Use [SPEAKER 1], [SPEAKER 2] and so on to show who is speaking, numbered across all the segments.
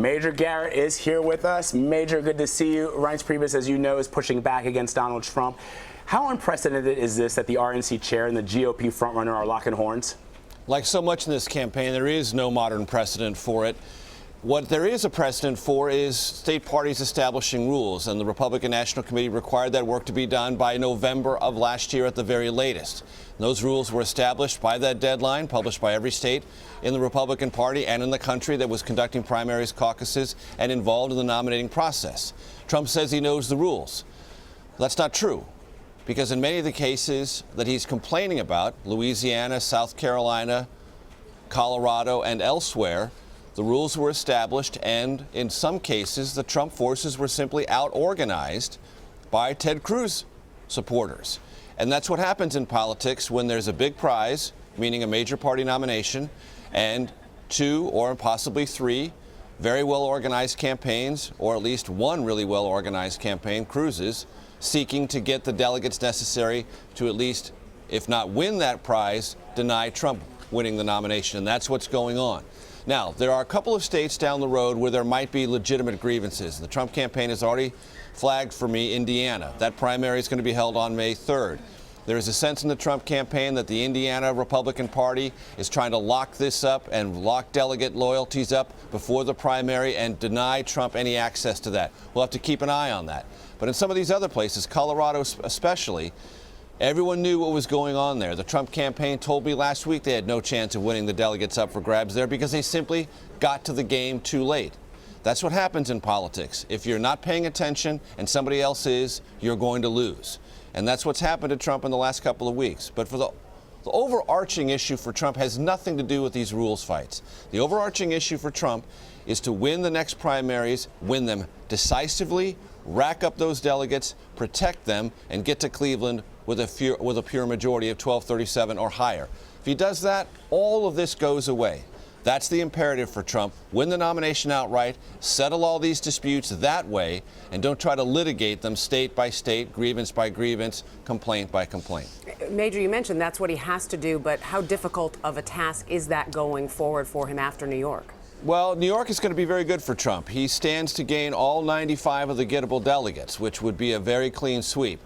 [SPEAKER 1] Major Garrett is here with us. Major, good to see you. Reince Priebus, as you know, is pushing back against Donald Trump. How unprecedented is this that the RNC chair and the GOP frontrunner are locking horns?
[SPEAKER 2] Like so much in this campaign, there is no modern precedent for it. What there is a precedent for is state parties establishing rules, and the Republican National Committee required that work to be done by November of last year at the very latest. And those rules were established by that deadline, published by every state in the Republican Party and in the country that was conducting primaries, caucuses, and involved in the nominating process. Trump says he knows the rules. That's not true, because in many of the cases that he's complaining about, Louisiana, South Carolina, Colorado, and elsewhere, the rules were established, and in some cases, the Trump forces were simply out-organized by Ted Cruz supporters. And that's what happens in politics when there's a big prize, meaning a major party nomination, and two or possibly three very well-organized campaigns, or at least one really well-organized campaign, Cruz's, seeking to get the delegates necessary to at least, if not win that prize, deny Trump winning the nomination. And that's what's going on. Now, there are a couple of states down the road where there might be legitimate grievances. The Trump campaign has already flagged for me Indiana. That primary is going to be held on May 3rd. There is a sense in the Trump campaign that the Indiana Republican Party is trying to lock this up and lock delegate loyalties up before the primary and deny Trump any access to that. We'll have to keep an eye on that. But in some of these other places, Colorado especially, everyone knew what was going on there. The Trump campaign told me last week they had no chance of winning the delegates up for grabs there because they simply got to the game too late. That's what happens in politics. If you're not paying attention and somebody else is, you're going to lose. And that's what's happened to Trump in the last couple of weeks. But for the overarching issue for Trump has nothing to do with these rules fights. The overarching issue for Trump is to win the next primaries, win them decisively, rack up those delegates, protect them, and get to Cleveland with a pure majority of 1237 or higher. If he does that, all of this goes away. That's the imperative for Trump. Win the nomination outright, settle all these disputes that way, and don't try to litigate them state by state, grievance by grievance, complaint by complaint.
[SPEAKER 3] Major, you mentioned that's what he has to do, but how difficult of a task is that going forward for him after New York?
[SPEAKER 2] Well, New York is going to be very good for Trump. He stands to gain all 95 of the gettable delegates, which would be a very clean sweep.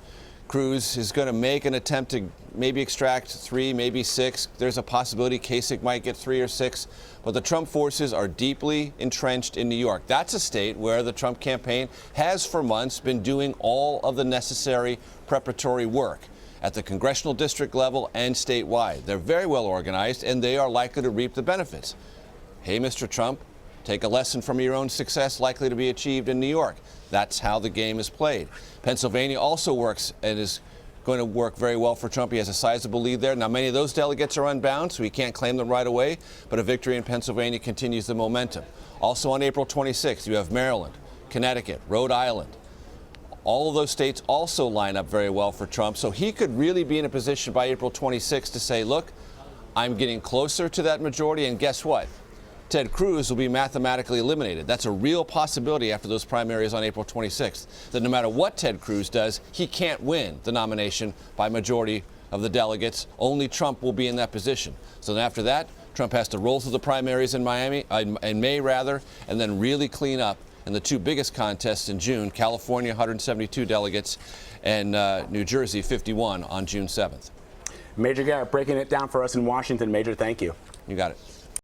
[SPEAKER 2] Cruz is going to make an attempt to maybe extract 3, maybe 6. There's a possibility Kasich might get 3 or 6. But the Trump forces are deeply entrenched in New York. That's a state where the Trump campaign has for months been doing all of the necessary preparatory work at the congressional district level and statewide. They're very well organized, and they are likely to reap the benefits. Hey, Mr. Trump, take a lesson from your own success likely to be achieved in New York. That's how the game is played. Pennsylvania also works and is going to work very well for Trump. He has a sizable lead there. Now, many of those delegates are unbound, so he can't claim them right away, but a victory in Pennsylvania continues the momentum. Also on April 26th, you have Maryland, Connecticut, Rhode Island. All of those states also line up very well for Trump, so he could really be in a position by April 26th to say, look, I'm getting closer to that majority, and guess what? Ted Cruz will be mathematically eliminated. That's a real possibility after those primaries on April 26th, that no matter what Ted Cruz does, he can't win the nomination by majority of the delegates. Only Trump will be in that position. So then after that, Trump has to roll through the primaries in May, and then really clean up in the two biggest contests in June, California, 172 delegates, and New Jersey, 51 on June 7th.
[SPEAKER 1] Major Garrett breaking it down for us in Washington. Major, thank you.
[SPEAKER 2] You got it.